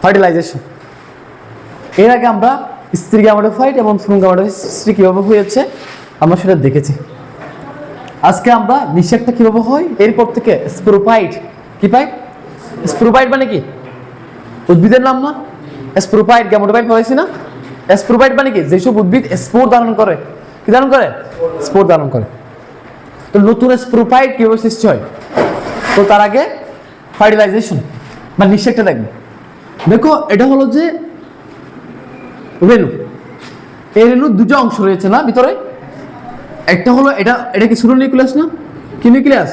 Fertilisation. এর আগে আমরা স্ত্রী গ্যামেটোফাইট এবং ভ্রূণ গ্যামেটোফাইট সৃষ্টি কিভাবে হয়েছে আমরা সেটা দেখেছি। আজকে আমরা নিষেকটা কিভাবে হয়, এরপর থেকে স্পোরোফাইট কি পাই। স্পোরোফাইট মানে কি? উদ্ভিদের নাম না? স্পোরোফাইট গ্যামেটোফাইট পড়াইছি না? স্পোরোফাইট মানে কি? যেসব উদ্ভিদ স্পোর ধারণ করে, কি ধারণ করে? স্পোর ধারণ করে। তো নতুন স্পোরোফাইট কিভাবে সৃষ্টি হয়, তো তার আগে ফার্টিলাইজেশন বা নিষেকটা দেখবো। দেখো এটা হলো যে রেণু। এই রেণুর দুটো অংশ রয়েছে না ভিতরে? একটা হলো এটা কি সুডোনিউক্লিয়াস না? কি নিউক্লিয়াস?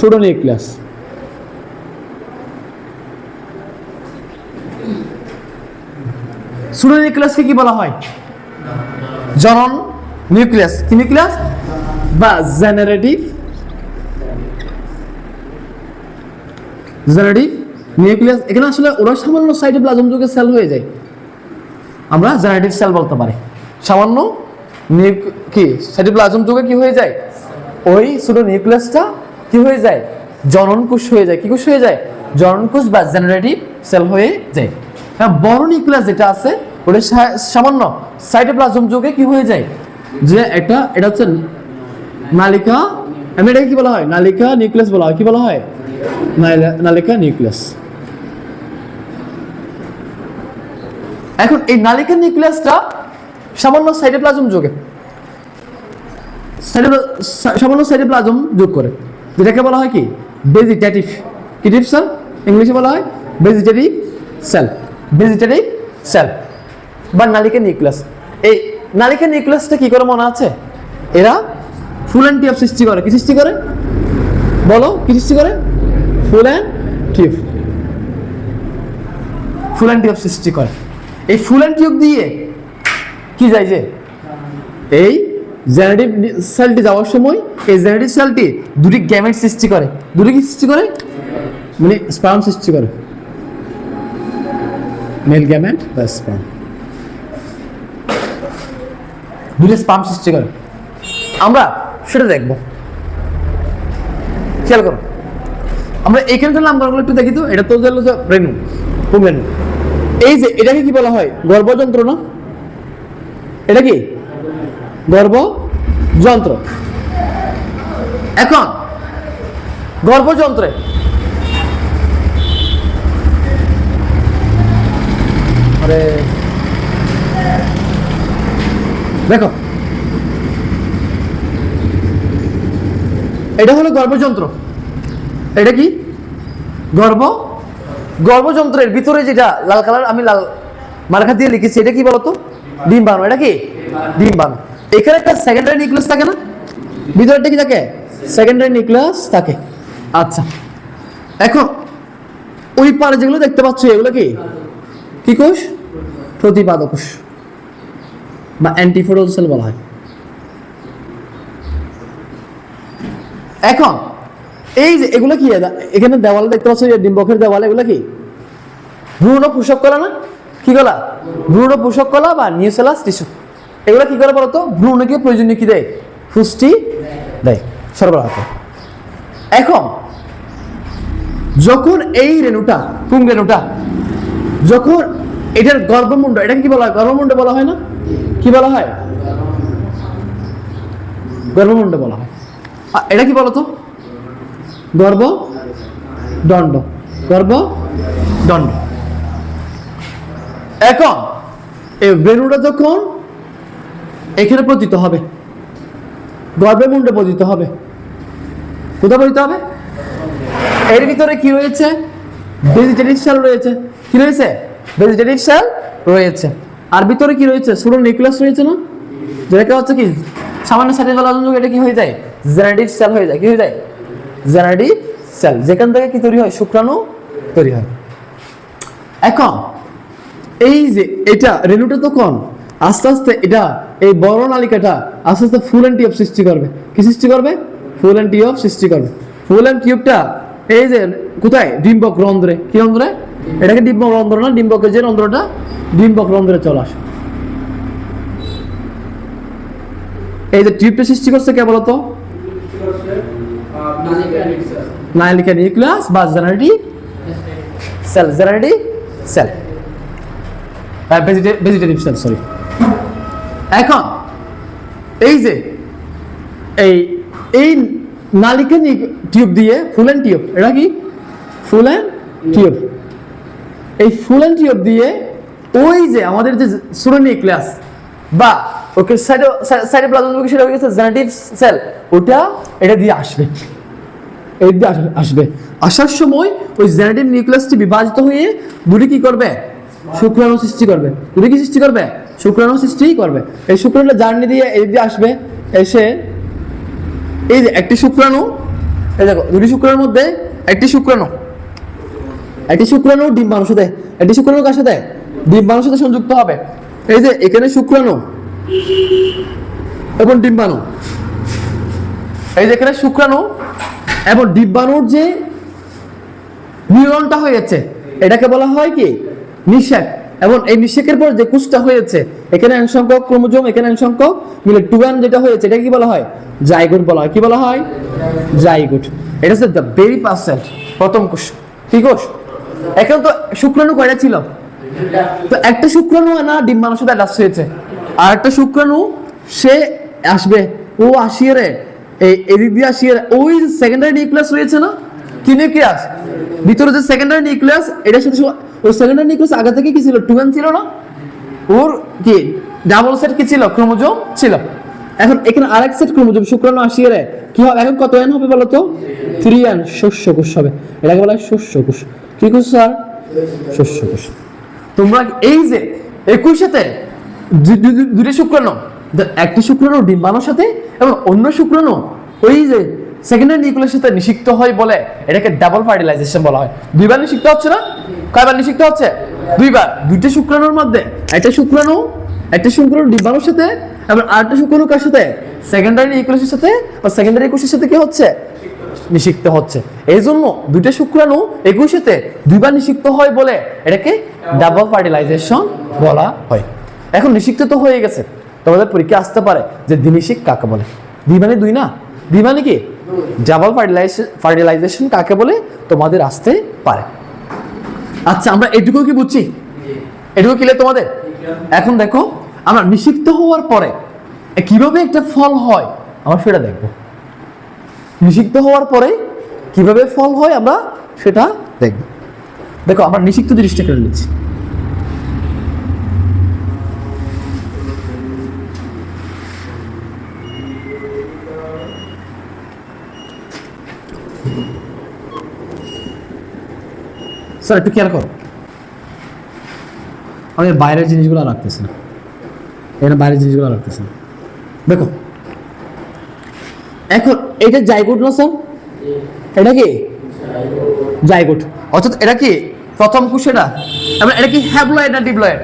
সুডোনিউক্লিয়াস। সুডোনিউক্লিয়াসকে কি বলা হয়? জনন নিউক্লিয়াস। কি নিউক্লিয়াস? বা জেনারেটিভ নিউক্লিয়াস। এখানে আসলে ওরা সামান্য সাইটোপ্লাজম যুগে সেল হয়ে যায়, আমরা জেনারেটিভ সেল বলতে পারি। সামান্য কি সাইটোপ্লাজম যুগে কি হয়ে যায়, ওই সুডোনিউক্লিয়াসটা কি হয়ে যায়, জনন কোষ হয়ে যায়। কি কোষ হয়ে যায়? জনন কোষ বা জেনারেটিভ সেল হয়ে যায়। বড় নিউক্লিয়াস যেটা আছে ওটা সামান্য সাইটোপ্লাজম যুগে কি হয়ে যায়, যে এটা হচ্ছে নালিকা। আমি এটাকে কি বলা হয়? নালিকা নিউক্লিয়াস বলা হয়। কি বলা হয়? নালিকা নিউক্লিয়াস। এখন এই নালিকা নিউক্লিয়াসটা সামান্য সাইটোপ্লাজম যোগে সামান্য সাইটোপ্লাজম যোগ করে, যেটাকে বলা হয় কি ভেজিটেটিভ। কি সেল ইংলিশে বলা হয়? Vegetative sell. ভেজিটেটিভ সেল বা নালিকা নিউক্লিয়াস। এই নালিকা নিউক্লিয়াসটা কি করে মনে আছে? এরা ফুল অ্যান্ড টিউব সৃষ্টি করে। কি সৃষ্টি করে বলো? কি সৃষ্টি করে? Full and tube. Full and tube সৃষ্টি করে। এই ফুল অ্যান্ড টিউব দিয়ে কি যায়, যে এই জেনারেটিভ সেলটি যাওয়ার সময় এই জেনারেটিভ সেলটি দুটি গ্যামেট সৃষ্টি করে। দুটি কি সৃষ্টি করে? মানে স্পার্ম সৃষ্টি করে, মেল গ্যামেট বা স্পার্ম। দুটি স্পার্ম সৃষ্টি করে, আমরা সেটা দেখব। খেয়াল করো, আমরা এখানকার নামকরণগুলো একটু দেখি তো। এটা তো হলো রেণু, রেণু। এই যে এটাকে কি বলা হয়? গর্ভযন্ত্র না? এটা কি গর্ভযন্ত্র। এখন গর্ভযন্ত্রে দেখো এটা হলো গর্ভযন্ত্র। এটা কি গর্ভযন্ত্রের ভিতরে যেটা লাল কালার আমি লাল মার্কা দিয়ে লিখেছি, এটা কি বলতো? ডিম্বাণু। এটা কি ডিম্বাণু। এখানে একটা সেকেন্ডারি নিউক্লিয়াস থাকে না? ভিতরটা কি থাকে? সেকেন্ডারি নিউক্লিয়াস থাকে। আচ্ছা, এখন ওই পারে যেগুলো দেখতে পাচ্ছ এগুলো কি কোষ? প্রতিপাদক কোষ বা অ্যান্টিফোডাল সেল বলা হয়। এখন এই যে এগুলো কি, এখানে দেওয়ালে দেখতে পাচ্ছ ডিম্বকের দেওয়ালে, এগুলো কি ভ্রূণ পোষক কলা না? কি কলা? ভ্রূণ পোষক কলা বা নিউসেলাস টিস্যু। এগুলো কি করে বলতো? ভ্রূণকে প্রয়োজনীয় কি দেয়? পুষ্টি দেয়, সরবরাহ করে। এখন যখন এই রেণুটা, পুং রেণুটা যখন এটার গর্ভমুণ্ড, এটাকে কি বলা হয়? গর্ভমুণ্ড বলা হয় না? কি বলা হয়? গর্ভমুণ্ড বলা হয়। এটা কি বলতো? গর্ভদণ্ড। গর্ভদণ্ড। এখন এই রেণুটা যখন এখানে পতিত হবে, গর্ভমুণ্ডে পতিত হবে, কোথায় পতিত হবে? এর ভিতরে কি রয়েছে? ভেজিটেটিভ সেল রয়েছে। কি রয়েছে? ভেজিটেটিভ সেল রয়েছে। আর ভিতরে কি রয়েছে? সুডোনিউক্লিয়াস রয়েছে না? যেটা হচ্ছে কি সামান্য সাইটোপ্লাজম যুগে এটা কি হয়ে যায়? জেনারেটিভ সেল হয়ে যায়। কি হয়ে যায়? জেনারেটিভ সেল, যেখান থেকে কি তৈরি হয়? শুক্রাণু তৈরি হয়। এখন এই যে এটা রেণুটা তখন আস্তে আস্তে এটা এই বড় নালিকাটা আস্তে আস্তে ফুল অ্যান্ড টিউব সৃষ্টি করবে। কি সৃষ্টি করবে? ফুল অ্যান্ড টিউব সৃষ্টি করবে। ফুল অ্যান্ড টিউবটা এই যে কোথায়? ডিম্বক রন্ধ্রে। কি রন্ধ্রে? এটাকে ডিম্বক রন্ধ্র না, ডিম্বকের যে রন্ধ্রটা ডিম্বক রন্ধ্রে চলে আসে। এই যে টিউবটা সৃষ্টি করছে কে বলতো? নালিকা নিউক্লিয়াস বা generative cell. Generative cell, vegetative cell, sorry. এখন এই যে এই নালিকা টিউব দিয়ে ফুলেন টিউব, এটা কি ফুলেন টিউব, এই ফুলেন টিউব দিয়ে ওই যে আমাদের যে সুরোনিউক্লিয়াস বা ওকে সাইটোপ্লাজম সেটা হয়ে গেছে জেনারেটিভ সেল, ওটা এটা দিয়ে আসবে, এই দিয়ে আসবে। আসার সময় ওই জেনারেটিভ নিউক্লিয়াসটি বিভাজিত হয়ে দুটি কি করবে, শুক্রাণু সৃষ্টি করবে। দুটি কি সৃষ্টি করবে, শুক্রাণু সৃষ্টি করবে। এই শুক্রাণুটা জার্নি দিয়ে এই দিয়ে আসবে, এসে এই যে একটি শুক্রাণু, এই দেখো দুটি শুক্রাণুর মধ্যে একটি শুক্রাণু ডিম্বাণুর সাথে, একটি শুক্রাণু কার সাথে, ডিম্বাণুর সাথে সংযুক্ত হবে। এই যে এখানে শুক্রাণু এবং ডিম্বাণু, এই যে এখানে শুক্রাণু এবং ডিম্বাণুর যে মিলনটা হয়েছে এটাকে বলা হয় কি নিষেক। এবং এই নিষেকের পর যে কোষটা হয়েছে, এখানে n সংখ্যক ক্রোমোজোম, এখানে n সংখ্যক মিলে 2n যেটা হয়েছে, এটা কি বলা হয়, জাইগোট বলা হয়। কি বলা হয়, জাইগোট। এটা হচ্ছে দ্য ভেরি ফার্স্ট সেল, প্রথম কোষ। কি কোষ? এখন তো শুক্রাণু কয়টা ছিল, তো একটা শুক্রাণু না ডিম্বাণুর সাথে অ্যাটাচ হয়েছে, আর একটা শুক্রাণু সে আসবে, ও আসিয়ে রে এই এদিক দিয়ে আসিয়ে ওই সেকেন্ডারি নিউক্লিয়াস রয়েছে না, কি নিউক্লিয়াস, ভিতরে যে সেকেন্ডারি নিউক্লিয়াস, এটার সাথে ওই সেকেন্ডারি নিউক্লিয়াস আগে থেকে কি ছিল, 2n ছিল না, ওর কি ডাবল সেট কি ছিল, ক্রোমোজোম ছিল। এখন এখানে আরেক সেট ক্রোমোজোম শুক্রাণু আসিয়ে রে কি হবে, এখন কত n হবে বলো তো, 3n, শস্য কোষ হবে। এটাকে বলা হয় শস্য কোষ। কি কোষ স্যার, শস্য কোষ। তোমরা এই যে 21 দুটি শুক্রাণু, একটি শুক্রাণু ডিম্বাণুর সাথে এবং অন্য শুক্রাণু ওই যে সেকেন্ডারি নিউক্লিয়াসের সাথে নিষিক্ত হয় বলে এটাকে ডাবল ফার্টিলাইজেশন বলা হয়। দুইবার নিষিক্ত হচ্ছে না, কয়বার নিষিক্ত হচ্ছে, দুইবার। দুইটা শুক্রাণুর মধ্যে একটা শুক্রাণু ডিম্বাণুর সাথে এবং আরেকটা শুক্রাণু কার সাথে, সেকেন্ডারি নিউক্লিয়াসের সাথে বা সেকেন্ডারি কোষের সাথে কি হচ্ছে, নিষিক্ত হচ্ছে। এই জন্য দুইটা শুক্রাণু 21 দুইবার নিষিক্ত হয় বলে এটাকে ডাবল ফার্টিলাইজেশন বলা হয়। এখন নিষিক্ত তো হয়ে গেছে, তোমাদের পরীক্ষা আসতে পারে যে দ্বিনিষিক কাকে বলে। দ্বি মানে দুই না, দ্বি মানে কি, ডাবল ফার্টিলাইজেশন কাকে বলে তোমাদের আসতে পারে। আচ্ছা, আমরা এটুকু কি বুঝছি, এটুকু কিলে তোমাদের। এখন দেখো আমরা নিষিক্ত হওয়ার পরে কিভাবে একটা ফল হয় আমরা সেটা দেখবো। নিষিক্ত হওয়ার পরে কিভাবে ফল হয় আমরা সেটা দেখব। দেখো আমরা নিষিক্ত জিনিসটা করে নিচ্ছি। স্যার একটু খেয়াল করো, আমি বাইরের জিনিসগুলো রাখতেছি না, এখানে বাইরের জিনিসগুলো রাখতেছি না। দেখো এখন এটা জাইগোট না স্যার, এটা কি জাইগোট, অর্থাৎ এটা কি প্রথম কোষ, এটা এবং এটা কি হ্যাপ্লয়েড না ডিপ্লয়েড,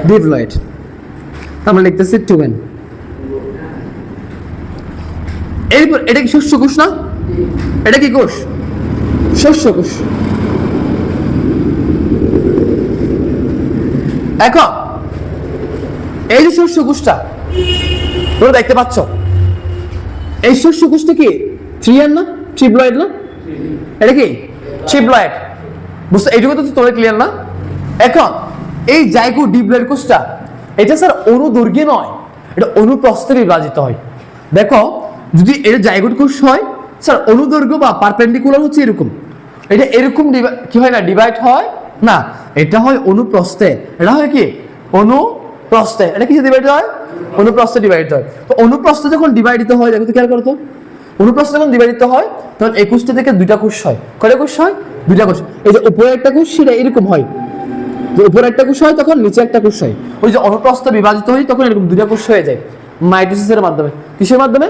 ডিপ্লয়েড। আমরা লিখতেছি 2n। এরপর এটা কি শস্য কোষ না, এটা কি কোষ, শস্য কোষ। এখন এই যে শস্য কোষটা তোমরা দেখতে পাচ্ছ, এই শস্য কোষটা কি 3n না, ট্রিপ্লয়েড না, এটা কি ট্রিপ্লয়েড। বুঝছো, এইটুকু তো তোমরা ক্লিয়ার না। এখন এই জাইগোট ডিপ্লয়েড কোষটা এটা স্যার অনুদৈর্ঘ্যে নয়, এটা অনুপ্রস্থে বিভাজিত হয়। দেখো যদি এটা জাইগোট কোষ হয় স্যার, অনুদৈর্ঘ্য বা পারপেন্ডিকুলার হচ্ছে এরকম, এটা এরকম কি হয় না, ডিভাইড হয় না, এটা হয় অনুপ্রস্থে। এটা হয় কি অনুপ্রস্থে, এটা কিসে ডিভাইড হয়, অনুপ্রস্থে ডিভাইড হয়। তো অনুপ্রস্থে যখন ডিভাইডিত হয়, দেখো তো খেয়াল করো তো, অনুপ্রস্থে যখন ডিভাইডিত হয় তখন 21 থেকে দুইটা কোষ হয়। কয়টা কোষ হয়, দুইটা কোষ। এই যে উপরে একটা কোষ সেটা এরকম হয়, যে উপরে একটা কোষ হয় তখন নিচে একটা কোষ হয়। ওই যে অনুপ্রস্থে বিভাজিত হয় তখন এরকম দুইটা কোষ হয়ে যায় মাইটোসিসের মাধ্যমে। কিসের মাধ্যমে,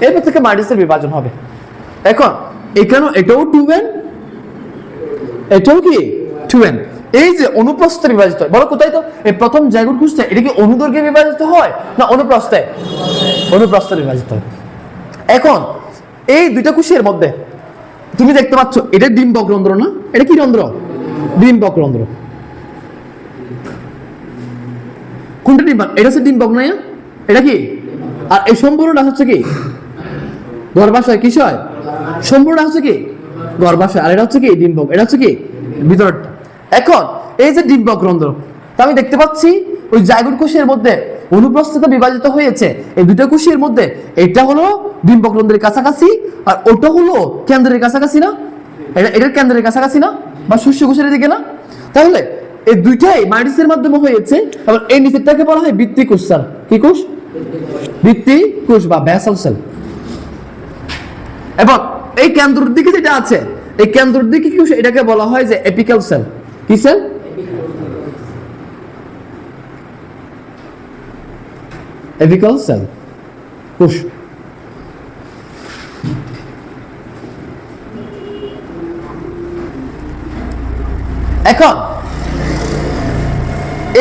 এরপর থেকে মাইটোসিসের বিভাজন হবে। এখন এখানেও এটাও 2n, এটাও কি 2n। এই যে অনুপ্রস্থে বিভাজিত হয়, বলো কোথায়, তো এই প্রথম জাইগোট কোষটা এটা কি অনুদৈর্ঘ্যে বিভাজিত হয় না অনুপ্রস্থে, অনুপ্রস্থে বিভাজিত হয়। এখন এই দুইটা কোষের মধ্যে তুমি দেখতে পাচ্ছ এটা ডিম্বক রন্ধ্র না, এটা কি রন্ধ্র, ডিম্বক রন্ধ্র। কোনটা ডিম্বক, এটা হচ্ছে ডিম্বক না, এটা কি, আর এই সম্পূর্ণটা হচ্ছে কি গর্ভাশয়। কিস হয়, সম্পূর্ণটা হচ্ছে কি গর্ভাশয়, আর এটা হচ্ছে কি ডিম্বক, এটা হচ্ছে কি ভিতরটা। এখন এই যে ডিম্বকরন্ধ্র, তা আমি দেখতে পাচ্ছি ওই জাইগোট কোষের মধ্যে অনুপ্রস্থিত বিভাজিত হয়েছে এই দুটো কোষের মধ্যে। এটা হলো ডিম্বকরন্ধ্রের কাছাকাছি, আর ওটা হলো কেন্দ্রের কাছাকাছি না? এটার কেন্দ্রের কাছাকাছি না, বা শস্য কোষের দিকে না? তাহলে এই দুইটাই মাইটোসিসের মাধ্যমে হয়েছে। এবং এই নিচেরটাকে বলা হয় বৃত্তি কোষ। স্যার কি কোষ? বৃত্তি কোষ বা ব্যাসাল সেল। এবং এই কেন্দ্রের দিকে যেটা আছে, এই কেন্দ্রের দিকে কি এটাকে বলা হয় যে এপিক্যাল সেল। কি সেল? এপিক্যাল সেল কোষ। এখন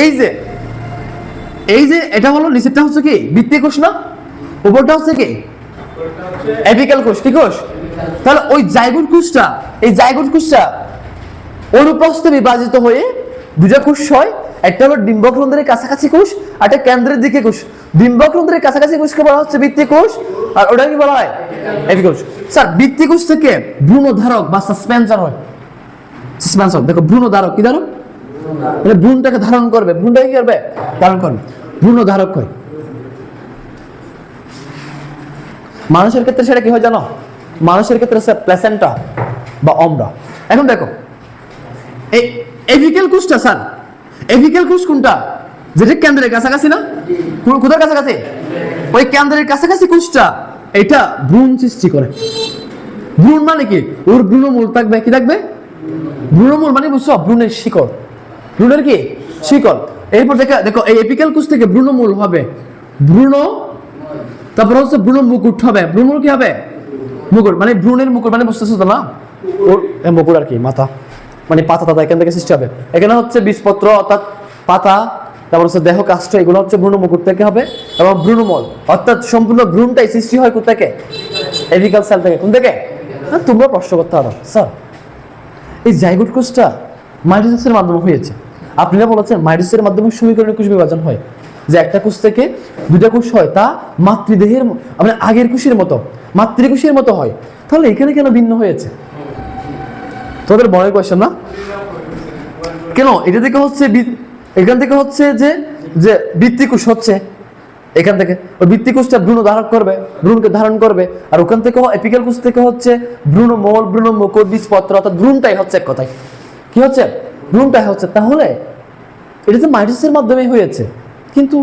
এই যে এটা হলো নিচেরটা হচ্ছে কি বৃত্তি কোষ না, উপরটা হচ্ছে কি এপিক্যাল কোষ। কি কোষ? তাহলে ওই জাইগোট কোষটা, এই জাইগোট কোষটা অনুপ্রস্থে বিভাজিত হয়ে দুটো কোষ হয়। একটা হলো ডিম্বকরন্ধ্রের কাছাকাছি কোষ, আর একটা কেন্দ্রের দিকে কোষ। ডিম্বকরন্ধ্রের কাছাকাছি কোষকে বলা হচ্ছে বৃত্তি কোষ, আর ওটা কি বলা হয়? এপিক্যাল কোষ। স্যার বৃত্তি কোষ থেকে ভ্রূণধারক বা সাসপেনশন হয়। সাসপেনশন দেখো, ভ্রূণধারক কি ধারক? মানে ভ্রূণটাকে ধারণ করবে, ভ্রূণটাকে কি করবে? ধারণ করবে, ভ্রূণধারক হয়। মানুষের ক্ষেত্রে সেটা কি হয় জানো? মানুষের ক্ষেত্রে প্ল্যাসেন্টা বা অমরা। এখন দেখো এই এপিক্যাল কোষটা, স্যার এপিক্যাল কোষ কোনটা? যেটা কেন্দ্রের কাছাকাছি না? কোথার কাছাকাছি? ওই কেন্দ্রের কাছাকাছি কোষটা এটা ভ্রূণ সৃষ্টি করে। ভ্রূণ মানে কি? ওর ভ্রূণমূল থাকবে। কি থাকবে? ভ্রূণমূল মানে বুঝছো? ভ্রূণের শিকড়। ভ্রূণের কি শিকড়। এরপর দেখো এই এপিক্যাল কোষ থেকে ভ্রূণমূল হবে, ভ্রূণ, তারপর হচ্ছে ভ্রূণ মুকুট হবে। ভ্রূণ কি হবে? মুকুট মানে ভ্রূণের মুকুট, মানে বুঝতেছো তো না? ওর মুকুট আর কি মাথা, মানে পাতা টাতা এখান থেকে সৃষ্টি হবে। এখানে হচ্ছে বীজপত্র অর্থাৎ পাতা, তারপর হচ্ছে দেহ কাষ্ঠ, এগুলো হচ্ছে ভ্রূণ মুকুট থেকে হবে। এবং ভ্রূণমূল অর্থাৎ সম্পূর্ণ ভ্রূণটাই সৃষ্টি হয় কোথা থেকে? এপিক্যাল সেল থেকে। কোন থেকে? তোমরা প্রশ্ন করতে পারো স্যার এই জাইগোট কোষটা মাইটোসিসের মাধ্যমে হয়েছে। আপনারা বলেছেন মাইটোসিসের মাধ্যমে সমীকরণীয় কোষ বিভাজন হয়, যে একটা কোষ থেকে দুটা কোষ হয়, তা মাতৃদেহের মানে আগের কোষের মতো, মাতৃকোষের মতো হয়। তাহলে এখানে কেন ভিন্ন হয়েছে? তোদের বড় কোয়েশ্চেন না? কেন এটা থেকে হচ্ছে এখান থেকে হচ্ছে যে বৃত্তি কোষ হচ্ছে, এখান থেকে ওই বৃত্তি কোষটা ভ্রূণ ধারণ করবে, ভ্রূণকে ধারণ করবে। আর ওখান থেকে এপিক্যাল কোষ থেকে হচ্ছে ভ্রূণমূল, ভ্রূণ মুকুট, বীজপত্র, অর্থাৎ ভ্রূণটাই হচ্ছে এক কথায় কি হচ্ছে? ভ্রূণটাই হচ্ছে। তাহলে এটা তো মাইটোসিসের মাধ্যমে হয়েছে। কিন্তু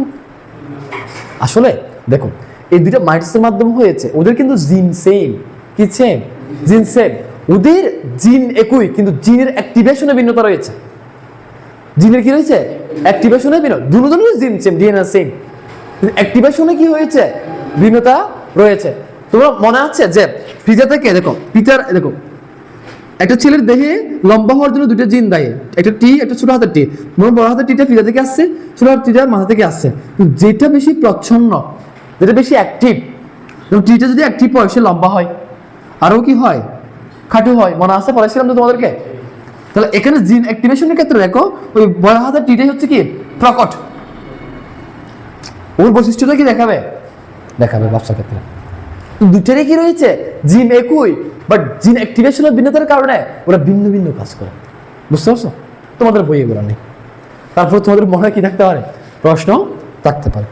আসলে দেখো এই দুটো মাইটোসিসের মাধ্যমে হয়েছে, ওদের কিন্তু জিন সেম। কি সেম? জিন সেম। ওদের জিন একই, কিন্তু জিনের অ্যাক্টিভেশনে ভিন্নতা রয়েছে। জিনের কি রয়েছে? অ্যাক্টিভেশনে ভিন্ন। দুজনের জিন সেম, ডিএনএ সেম, অ্যাক্টিভেশনে কি হয়েছে? ভিন্নতা রয়েছে। তোমরা মনে আছে যে পিতা থেকে দেখো, পিতার দেখো একটা ছেলের দেহে লম্বা হওয়ার জন্য দুটো জিন দায়ী, একটা টি, একটা ছোট হাতের টি। বড় হাতের টিটা পিতা থেকে আসছে, ছোট হাতের টিটা মাথা থেকে আসছে। যেটা বেশি প্রচ্ছন্ন, যেটা বেশি অ্যাক্টিভ, টিটা যদি অ্যাক্টিভ হয় সে লম্বা হয়, আরও কি হয়? খাটু হয়। মনে আছে বলেছিলাম তো তোমাদেরকে। তাহলে এখানে জিন অ্যাক্টিভেশনের ক্ষেত্রে দেখো ওই বড় হাতের টিটাই হচ্ছে কি প্রকট, ওর বৈশিষ্ট্যটা কি দেখাবে? দেখাবে বাচ্চার ক্ষেত্রে। দুটারই কি রয়েছে? জিন একই, বাট জিন অ্যাক্টিভেশনের ভিন্নতার কারণে ওরা ভিন্ন ভিন্ন কাজ করে। বুঝতে পারছো? তোমাদের বই এগুলো নেই। তারপর তোমাদের মনে কি থাকতে পারে? প্রশ্ন থাকতে পারে।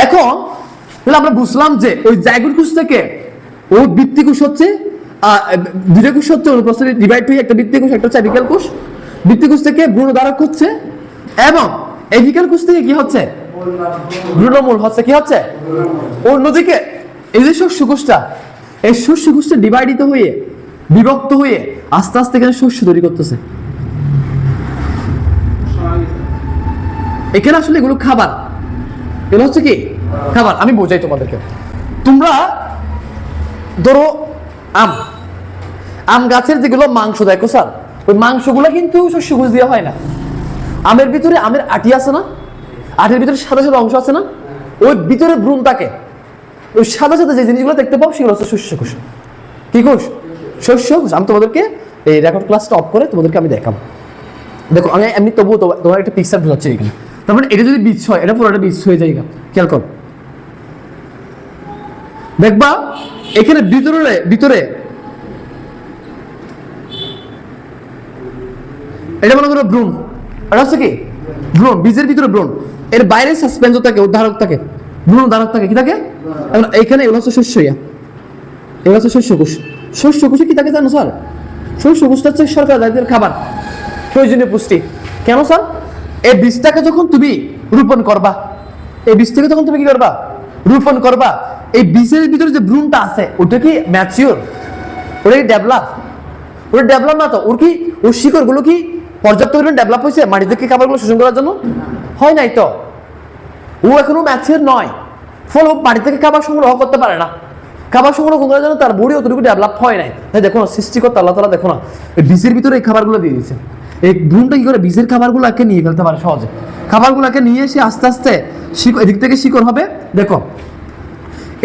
এখন তাহলে আমরা বুঝলাম যে ওই জাইগোট কোষ থেকে ওই বৃত্তি কোষ হচ্ছে, দুটো কোষ হচ্ছে অনুপ্রস্থে ডিভাইড হয়ে একটা বৃত্তি কোষ, একটা হচ্ছে এপিক্যাল কোষ। বৃত্তি কোষ থেকে ভ্রূণধারক হচ্ছে, এবং এপিক্যাল কোষ থেকে কি হচ্ছে? ভ্রূণমূল হচ্ছে। কি হচ্ছে? অন্যদিকে এই যে শস্য কোষটা, এই শস্য কোষটা ডিভাইডিত হয়ে, বিভক্ত হয়ে আস্তে আস্তে এখানে শস্য তৈরি করতেছে। এখানে আসলে এগুলো খাবার, এগুলো হচ্ছে কি খাবার। আমি বোঝাই তোমাদেরকে। তোমরা ধরো আম গাছের যেগুলো মাংস দেখো স্যার, ওই মাংসগুলো কিন্তু শস্য কোষ দিয়ে হয় না। আমের ভিতরে আমের আটি আছে না, আটির ভিতরে সাদা সাদা অংশ আছে না, ওই ভিতরে ভ্রূণ থাকে। ওই সাদা সাদা যে জিনিসগুলো দেখতে পাও সেগুলো হচ্ছে শস্য কোষ। কি কোষ? শস্য কোষ। আমি তোমাদেরকে এই রেকর্ড ক্লাসটা অফ করে তোমাদেরকে আমি দেখাবো। দেখো আমি এমনি তবুও তোমার একটা পিকচার বোঝাচ্ছি এখানে। তার মানে এটা যদি বীজ হয়, এটা পুরোটা বীজ হয়ে যায়। খেয়াল করো, দেখবা এখানে ভিতরে এটা মনে করো ভ্রূণ, আর হচ্ছে কি ভ্রূণ, বীজের ভিতরে ভ্রূণ, এর বাইরে সাসপেন্স থাকে, উদ্ধারক থাকে, ভ্রূণ উদ্ধারক থাকে, কি থাকে? এখন এইখানে এগুলো হচ্ছে শস্য, এগুলো হচ্ছে শস্যকোষ। শস্যকোষে কি থাকে জানো স্যার? শস্যকোষটা হচ্ছে সরকার জাতির খাবার, প্রয়োজনীয় পুষ্টি। কেন স্যার? এই বীজটাকে যখন তুমি রোপণ করবা, এই বীজটাকে যখন তুমি কি করবা? রোপণ করবা। এই বীজের ভিতরে যে ভ্রূণটা আছে ওটা কি ম্যাচিওর? ওটা কি ডেভেলপ? ওটা ডেভেলপ না তো। ওর শিকড়গুলো কি পর্যাপ্ত পরিমাণ ডেভেলপ হয়েছে মাটি থেকে খাবারগুলো শোষণ করার জন্য? হয় নাই তো। ও এখনো ম্যাচিওর নয়, ফলে মাটি থেকে খাবার সংগ্রহ করতে পারে না। খাবার সংগ্রহ করার জন্য তার বডি অতটুকু ডেভেলপ হয় নাই। তাই দেখো না, সৃষ্টিকর্তা আল্লাহ তাআলা দেখো না এই বীজের ভিতরে এই খাবারগুলো দিয়ে দিয়েছে। এই ভ্রূণটা কি করে বীজের খাবারগুলোকে নিয়ে ফেলতে পারে সহজে। খাবারগুলোকে নিয়ে এসে আস্তে আস্তে এদিক থেকে শিকড় হবে। দেখো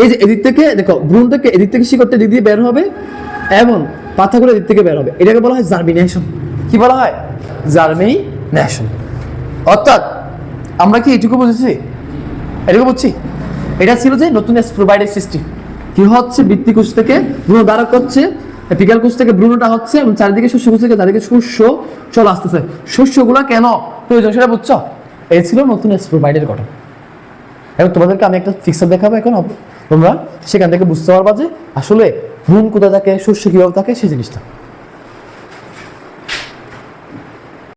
এই যে এদিক থেকে দেখো ভ্রূণ থেকে এদিক থেকে শিকড়টা এদিক দিয়ে বের হবে এবং পাতাগুলো এদিক থেকে বের হবে। এটাকে বলা হয় জার্মিনেশন। কি বলা হয়? জার্মিনেশন। অর্থাৎ আমরা কি এটুকু বুঝেছি? এটুকু বুঝছি? এটা ছিল যে নতুন স্প্রোবাইডের সৃষ্টি। কি হচ্ছে? বৃত্তিকোষ থেকে ভ্রূণ ধারক হচ্ছে, এপিক্যাল কোষ থেকে ভ্রূণটা হচ্ছে এবং চারিদিকে শস্যকোষ থেকে চারিদিকে শস্য চলে আসতেছে। শস্যগুলা কেন প্রয়োজন সেটা বুঝছো? এই ছিল নতুন স্প্রোবাইডের গঠন। এখন তোমাদেরকে আমি একটা পিকচার দেখাবো, এখন তোমরা সেখান থেকে বুঝতে পারবা যে আসলে ভ্রূণ কোথায় থাকে, শস্য কিভাবে থাকে সেই জিনিসটা।